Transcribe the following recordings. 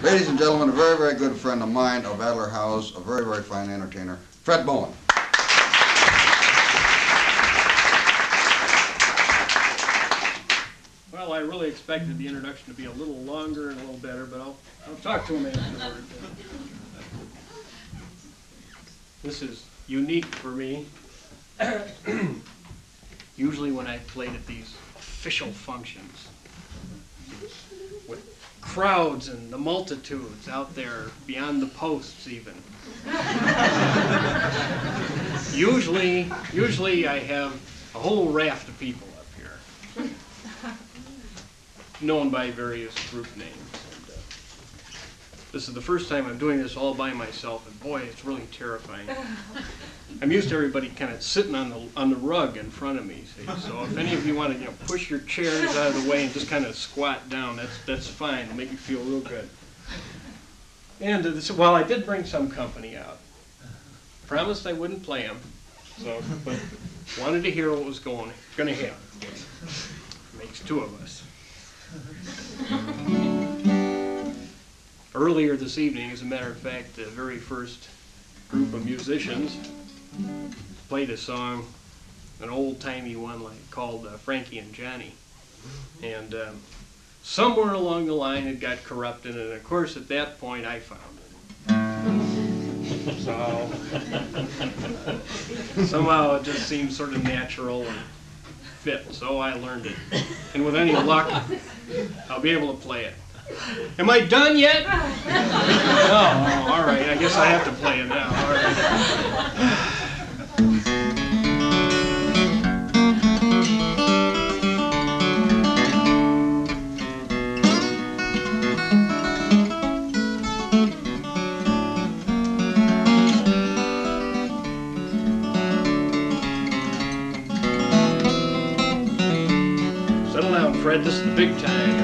Ladies and gentlemen, a very, very good friend of mine of Adler House, a very, very fine entertainer, Fred Bowen. Well, I really expected the introduction to be a little longer and a little better, but I'll talk to him afterward. This is unique for me. Usually when I played at these official functions, with crowds and the multitudes out there beyond the posts even. Usually I have a whole raft of people up here, known by various group names. And, this is the first time I'm doing this all by myself, and boy, it's really terrifying. I'm used to everybody kind of sitting on the rug in front of me. See? So if any of you want to push your chairs out of the way and just kind of squat down, that's fine. It'll make you feel real good. And well, I did bring some company out. Promised I wouldn't play them, but wanted to hear what was going to happen. Makes two of us. Earlier this evening, as a matter of fact, the very first group of musicians played a song, an old-timey one called Frankie and Johnny. And somewhere along the line it got corrupted, and of course at that point I found it. So somehow it just seemed sort of natural and fit, so I learned it. And with any luck, I'll be able to play it. Am I done yet? Oh, all right. I guess I have to play it now. All right. Settle down, Fred. This is the big time.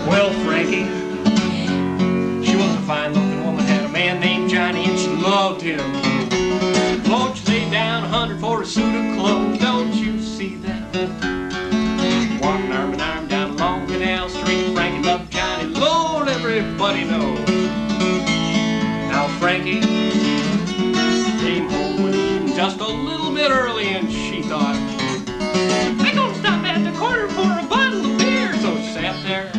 Well, Frankie, she was a fine-looking woman, had a man named Johnny, and she loved him. Won't you lay down 100 for a suit of clothes? Don't you see that? Walking arm in arm down Long Canal Street, Frankie loved Johnny. Lord, everybody knows. Now Frankie came home one evening just a little bit early, and she thought, I'm gonna stop at the corner for a bottle of beer. So she sat there.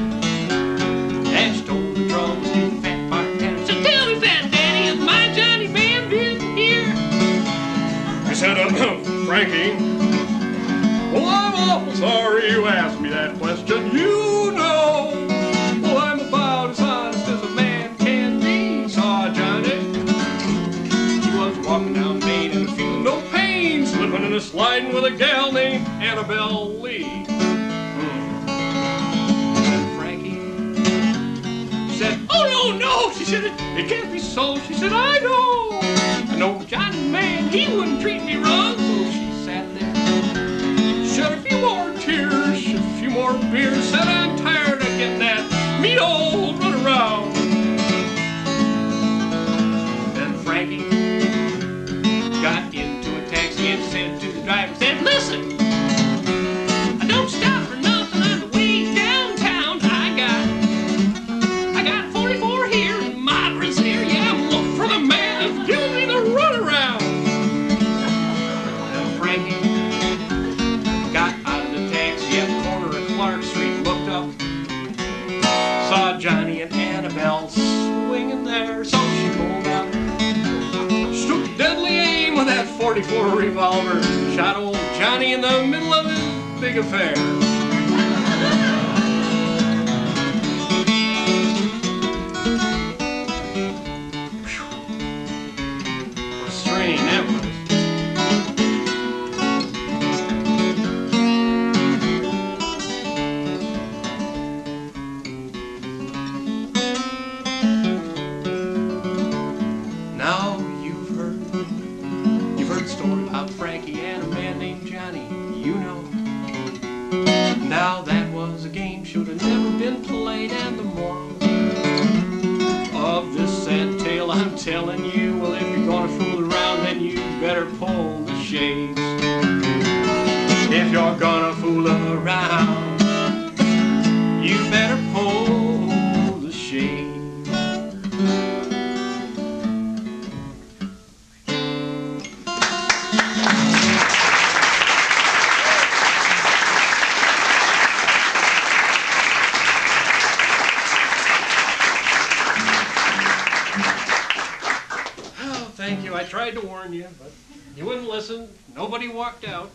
And she told the drums to the fat bartender, so tell me, Fat Daddy, is my Johnny man been here? I said, Frankie, well, I'm awful sorry you asked me that question. You know, well, I'm about as honest as a man can be. Saw Johnny. He was walking down Main and feeling no pain, slipping and sliding with a gal named Annabelle Lee. Oh, no, she said, it can't be so. She said, I know Johnny man, he wouldn't treat me wrong. So she sat there, shed a few more tears, shed a few more beers, said, I'm tired of getting that mean old run around. Then Frankie got into a taxi and said to the driver, said, listen, I don't stop for nothing on the way downtown. I got 44 here in my brassiere. Yeah, I'm looking for the man who's giving me the runaround. And Frankie got out of the taxi at the corner of Clark Street, looked up, saw Johnny and Annabelle swinging there. So she pulled out, she took deadly aim with that 44 revolver, shot old Johnny in the middle of his big affair. Now you've heard the story about Frankie and a man named Johnny, you know. Now that was a game should have never been played, and the moral of this sad tale I'm telling you, well, if you're gonna fool around, then you better pull the shades. If you're gonna fool fool around. You better pull the shade. Oh, thank you. I tried to warn you, but you wouldn't listen. Nobody walked out.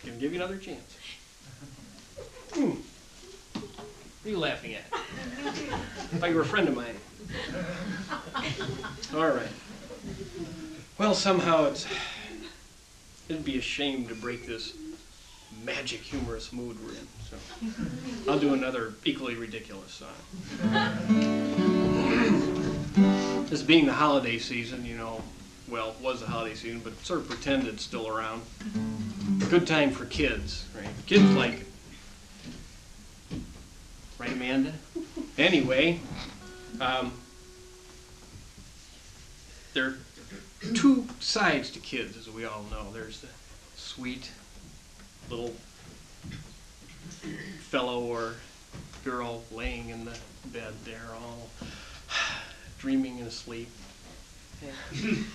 Can give you another chance. What are you laughing at? I thought you were a friend of mine. All right. Well, somehow it'd be a shame to break this magic, humorous mood we're in. So I'll do another equally ridiculous song. This being the holiday season, you know, well, it was the holiday season, but sort of pretend it's still around. Good time for kids, right? Kids like it. Right, Amanda? Anyway, there are two sides to kids, as we all know. There's the sweet little fellow or girl laying in the bed there, all dreaming and asleep. And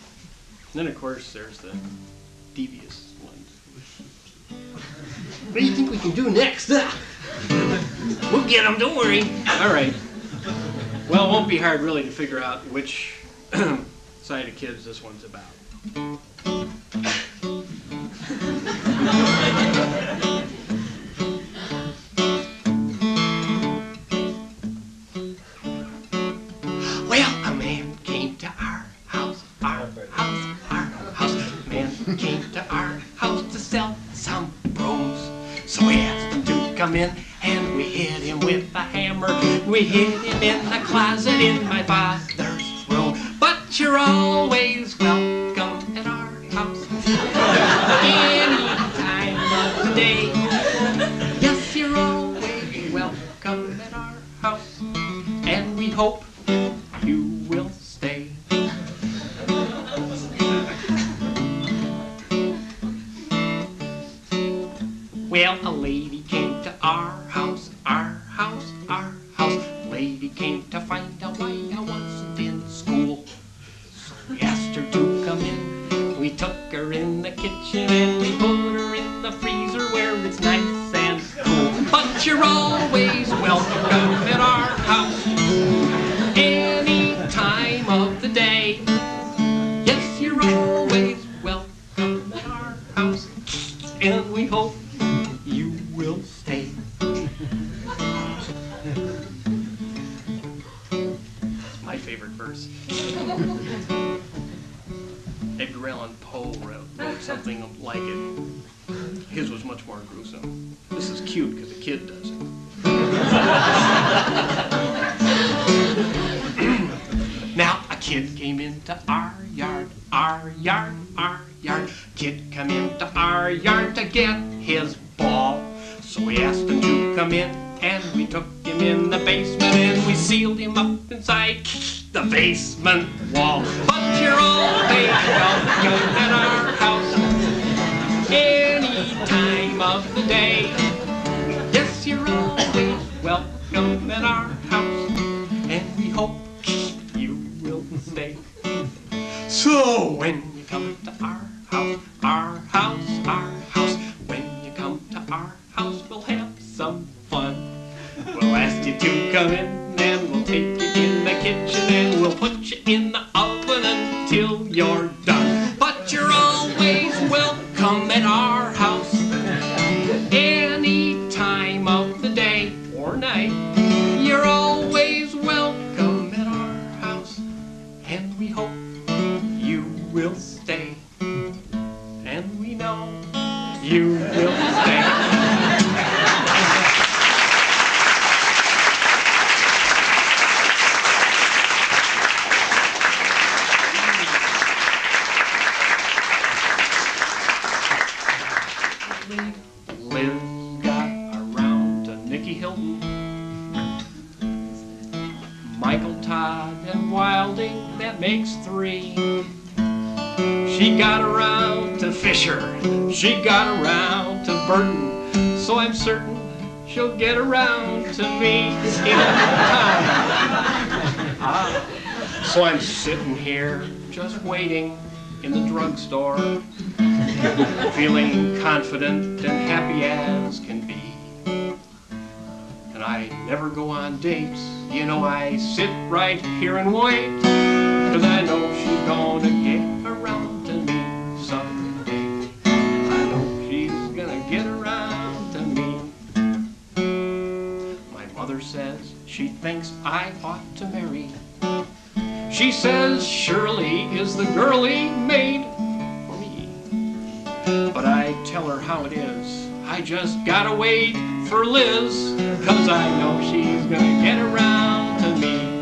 then, of course, there's the devious ones. What do you think we can do next? We'll get them, don't worry. All right. Well, it won't be hard, really, to figure out which side of kids this one's about. Well, a man came to our house. Man came to our house to sell some brooms. So we asked him to come in, and we hit him with a hammer. We hid him in the closet in my father's room. But you're always welcome at our house, any time of the day. Yes, you're always welcome at our house, and we hope you will stay. Well, a lady came to our house. Lady came to find out why I wasn't in school. So we asked her to come in. We took her in the kitchen and we put her in the freezer where it's nice and cool. But you're always welcome at our house, any time of the day. Yes, you're always welcome at our house, and we hope you will stay. It's my favorite verse. Edgar Allan Poe wrote something like it. His was much more gruesome. This is cute because a kid does it. Now a kid came into our yard. Kid come into our yard to get his ball. So we asked him to come in, and we took him in the basement, and we sealed him up inside the basement wall. But you're always welcome at our house, any time of the day. Yes, you're always welcome at our house, and we hope you will stay. So when you come to our house, when you come to our house, we'll have some fun. We'll ask you to come in, and we'll take you in the kitchen, and we'll put you in the oven until you're done. But you're always welcome at our house, any time of the day or night. You're always welcome at our house, and we hope you will stay. And we know you will stay. Liz got around to Nicky Hilton, Michael Todd and Wilding, that makes 3. She got around to Fisher, she got around to Burton, so I'm certain she'll get around to me in time. So I'm sitting here just waiting in the drugstore, feeling confident and happy as can be. And I never go on dates, you know, I sit right here and wait, 'cause I know she's gonna get around to me someday. I know she's gonna get around to me. My mother says she thinks I ought to marry. She says Shirley is the girlie made for me. But I tell her how it is, I just gotta wait for Liz, 'cause I know she's gonna get around to me.